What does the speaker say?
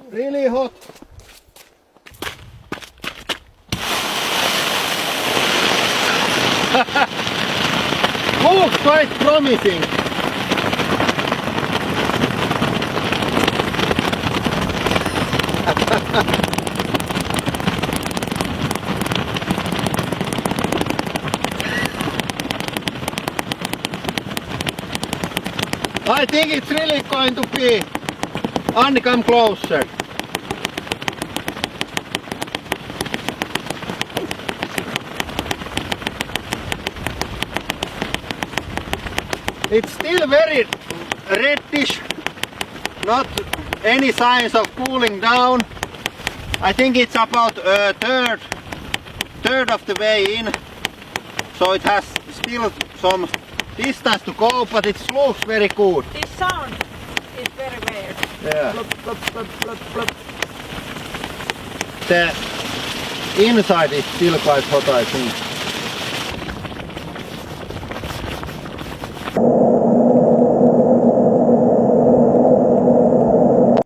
Really hot. Looks quite promising. I think it's really going to be. Anni, come closer. It's still very reddish, not any signs of cooling down. I think it's about a third of the way in, so it has still some distance to go, but it looks very good. This sound is very weird. Yeah. Plop, plop, plop, plop, plop. The inside is still quite hot, I think.